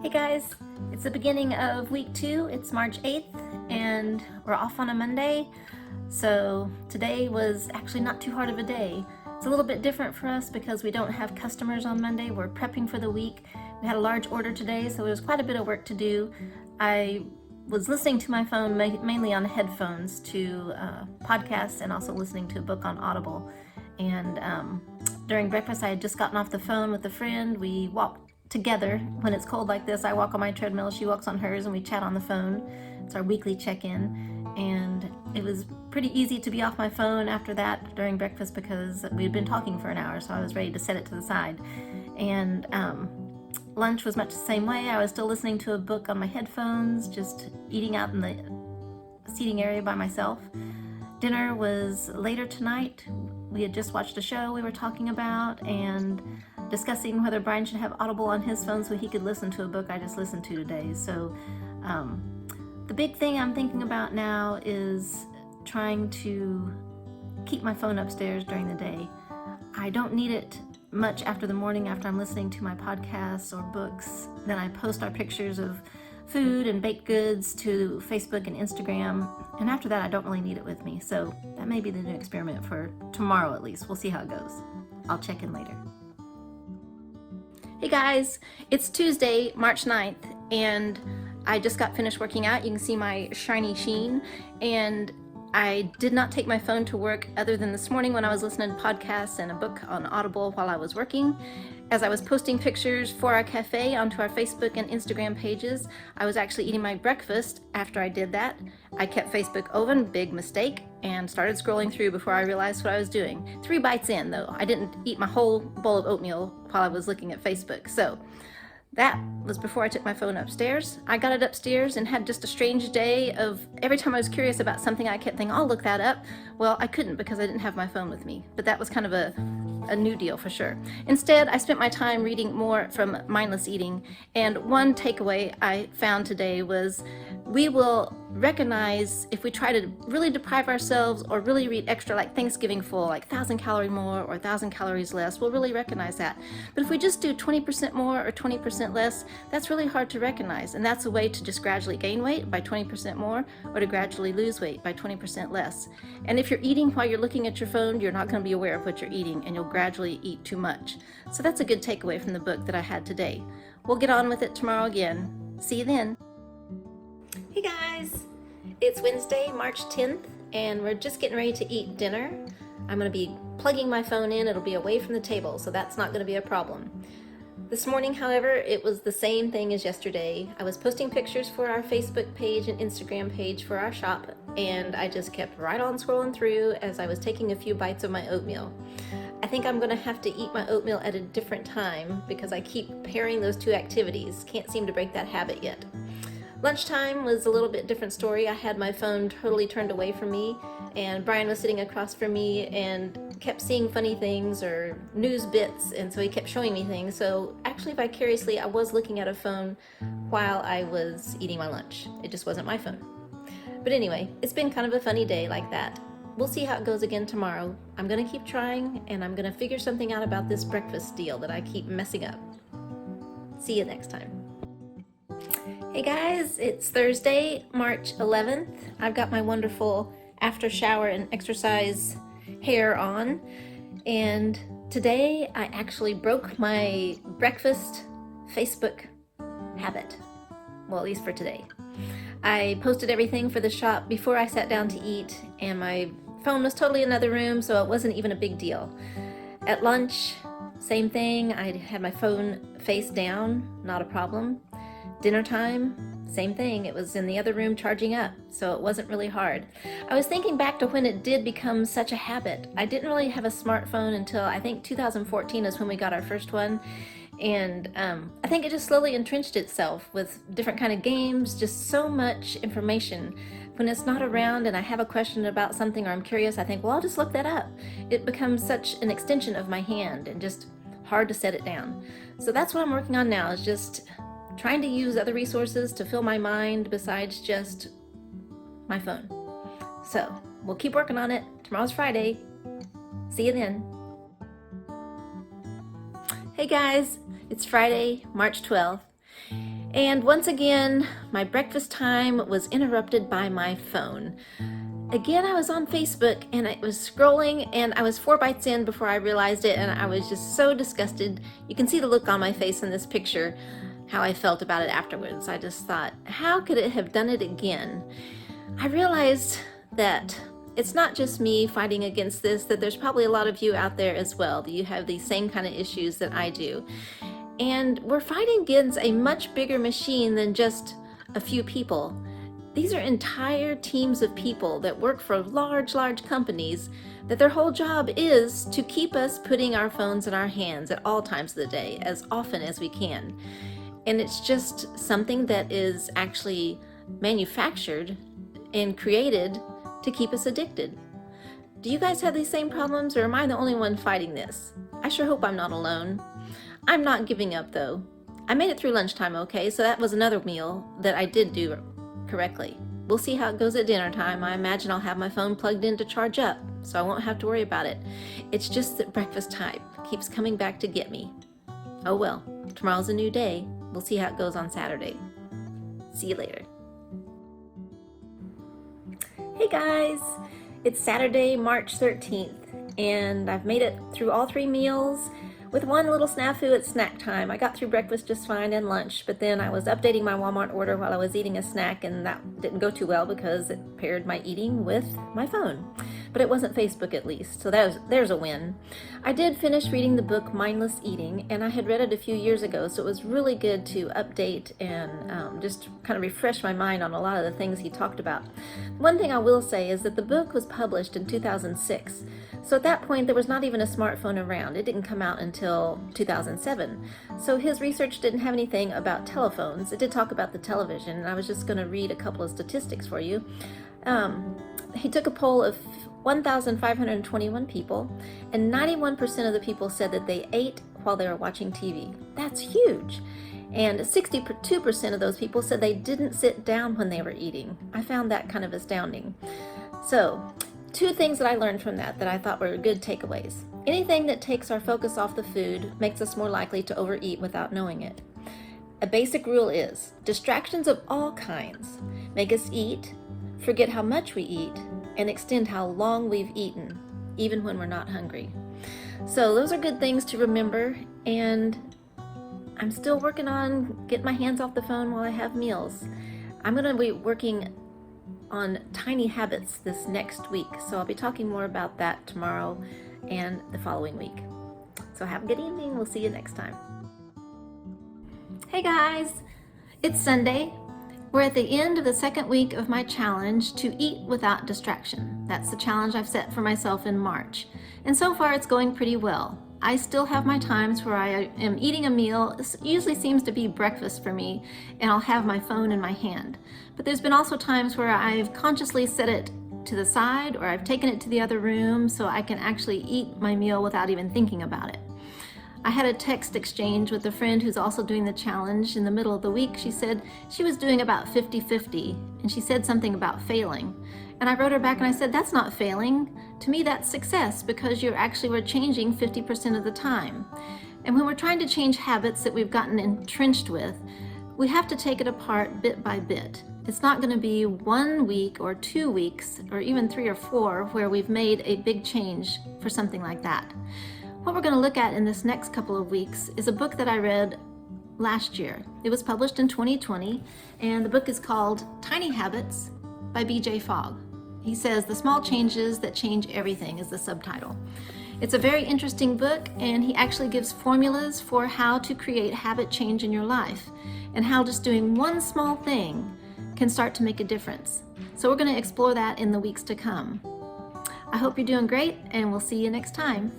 Hey guys, it's the beginning of week 2. It's March 8th and we're off on a Monday. So today was actually not too hard of a day. It's a little bit different for us because we don't have customers on Monday. We're prepping for the week. We had a large order today, so there was quite a bit of work to do. I was listening to my phone mainly on headphones to podcasts and also listening to a book on Audible. And during breakfast, I had just gotten off the phone with a friend. We walked together when it's cold like this. I walk on my treadmill, she walks on hers, and we chat on the phone. It's our weekly check-in, and it was pretty easy to be off my phone after that during breakfast because we had been talking for an hour, so I was ready to set it to the side. And lunch was much the same way. I was still listening to a book on my headphones, just eating out in the seating area by myself. Dinner was later tonight. We had just watched a show we were talking about and discussing whether Brian should have Audible on his phone so he could listen to a book I just listened to today. So the big thing I'm thinking about now is trying to keep my phone upstairs during the day. I don't need it much after the morning after I'm listening to my podcasts or books. Then I post our pictures of food and baked goods to Facebook and Instagram, and after that I don't really need it with me. So that may be the new experiment for tomorrow at least. We'll see how it goes. I'll check in later. Hey guys, it's Tuesday, March 9th, and I just got finished working out. You can see my shiny sheen, and I did not take my phone to work other than this morning when I was listening to podcasts and a book on Audible while I was working. As I was posting pictures for our cafe onto our Facebook and Instagram pages, I was actually eating my breakfast after I did that. I kept Facebook open, big mistake, and started scrolling through before I realized what I was doing. 3 bites in though. I didn't eat my whole bowl of oatmeal while I was looking at Facebook. So that was before I took my phone upstairs. I got it upstairs and had just a strange day of every time I was curious about something, I kept thinking, I'll look that up. Well, I couldn't because I didn't have my phone with me. But that was kind of a new deal for sure. Instead, I spent my time reading more from Mindless Eating. And one takeaway I found today was we will recognize if we try to really deprive ourselves or really read extra, like Thanksgiving full, like 1,000 calories more or 1,000 calories less, we'll really recognize that. But if we just do 20% more or 20% less, that's really hard to recognize. And that's a way to just gradually gain weight by 20% more or to gradually lose weight by 20% less. And if you're eating while you're looking at your phone, you're not going to be aware of what you're eating and you'll gradually eat too much. So that's a good takeaway from the book that I had today. We'll get on with it tomorrow again. See you then. Hey guys, it's Wednesday, March 10th, and we're just getting ready to eat dinner. I'm going to be plugging my phone in. It'll be away from the table, so that's not going to be a problem. This morning, however, it was the same thing as yesterday. I was posting pictures for our Facebook page and Instagram page for our shop, and I just kept right on scrolling through as I was taking a few bites of my oatmeal. I think I'm going to have to eat my oatmeal at a different time because I keep pairing those two activities. Can't seem to break that habit yet. Lunchtime was a little bit different story. I had my phone totally turned away from me, and Brian was sitting across from me and kept seeing funny things or news bits, and so he kept showing me things. So actually, vicariously, I was looking at a phone while I was eating my lunch. It just wasn't my phone. But anyway, it's been kind of a funny day like that. We'll see how it goes again tomorrow. I'm gonna keep trying, and I'm gonna figure something out about this breakfast deal that I keep messing up. See you next time. Hey guys, it's Thursday, March 11th. I've got my wonderful after shower and exercise hair on, and today I actually broke my breakfast Facebook habit. Well, at least for today. I posted everything for the shop before I sat down to eat, and my phone was totally in another room, so it wasn't even a big deal. At lunch, same thing. I had my phone face down, not a problem. Dinner time, same thing. It was in the other room charging up, so it wasn't really hard. I was thinking back to when it did become such a habit. I didn't really have a smartphone until I think 2014 is when we got our first one. And I think it just slowly entrenched itself with different kind of games, just so much information. When it's not around and I have a question about something or I'm curious, I think, well, I'll just look that up. It becomes such an extension of my hand and just hard to set it down. So that's what I'm working on now, is just trying to use other resources to fill my mind besides just my phone. So we'll keep working on it. Tomorrow's Friday. See you then. Hey guys, it's Friday, March 12th, And once again, my breakfast time was interrupted by my phone. Again, I was on Facebook and I was scrolling and I was 4 bites in before I realized it, and I was just so disgusted. You can see the look on my face in this picture, how I felt about it afterwards. I just thought, how could it have done it again? I realized that it's not just me fighting against this, that there's probably a lot of you out there as well, that you have these same kind of issues that I do. And we're fighting against a much bigger machine than just a few people. These are entire teams of people that work for large companies, that their whole job is to keep us putting our phones in our hands at all times of the day, as often as we can. And it's just something that is actually manufactured and created to keep us addicted. Do you guys have these same problems, or am I the only one fighting this? I sure hope I'm not alone. I'm not giving up though. I made it through lunchtime okay, so that was another meal that I did do correctly. We'll see how it goes at dinner time. I imagine I'll have my phone plugged in to charge up, so I won't have to worry about it. It's just that breakfast time keeps coming back to get me. Oh well, tomorrow's a new day. We'll see how it goes on Saturday. See you later. Hey guys, it's Saturday, March 13th, and I've made it through all 3 meals with one little snafu at snack time. I got through breakfast just fine and lunch, but then I was updating my Walmart order while I was eating a snack, and that didn't go too well because it paired my eating with my phone. But it wasn't Facebook at least, so there's a win. I did finish reading the book Mindless Eating, and I had read it a few years ago, so it was really good to update and just kind of refresh my mind on a lot of the things he talked about. One thing I will say is that the book was published in 2006, so at that point there was not even a smartphone around. It didn't come out until 2007. So his research didn't have anything about telephones. It did talk about the television, and I was just going to read a couple of statistics for you. He took a poll of 1,521 people, and 91% of the people said that they ate while they were watching TV. That's huge. And 62% of those people said they didn't sit down when they were eating. I found that kind of astounding. So, 2 things that I learned from that I thought were good takeaways. Anything that takes our focus off the food makes us more likely to overeat without knowing it. A basic rule is, distractions of all kinds make us eat, forget how much we eat, and extend how long we've eaten, even when we're not hungry. So those are good things to remember, and I'm still working on getting my hands off the phone while I have meals. I'm going to be working on tiny habits this next week, so I'll be talking more about that tomorrow and the following week. So have a good evening. We'll see you next time. Hey guys, it's Sunday. We're at the end of the 2nd week of my challenge to eat without distraction. That's the challenge I've set for myself in March. And so far it's going pretty well. I still have my times where I am eating a meal. It usually seems to be breakfast for me, and I'll have my phone in my hand. But there's been also times where I've consciously set it to the side, or I've taken it to the other room so I can actually eat my meal without even thinking about it. I had a text exchange with a friend who's also doing the challenge in the middle of the week. She said she was doing about 50-50, and she said something about failing. And I wrote her back and I said, that's not failing. To me, that's success, because we're changing 50% of the time. And when we're trying to change habits that we've gotten entrenched with, we have to take it apart bit by bit. It's not going to be 1 week or 2 weeks or even 3 or 4 where we've made a big change for something like that. What we're going to look at in this next couple of weeks is a book that I read last year. It was published in 2020, and the book is called Tiny Habits by B.J. Fogg. He says, "The small changes that change everything" is the subtitle. It's a very interesting book, and he actually gives formulas for how to create habit change in your life, and how just doing one small thing can start to make a difference. So we're going to explore that in the weeks to come. I hope you're doing great, and we'll see you next time.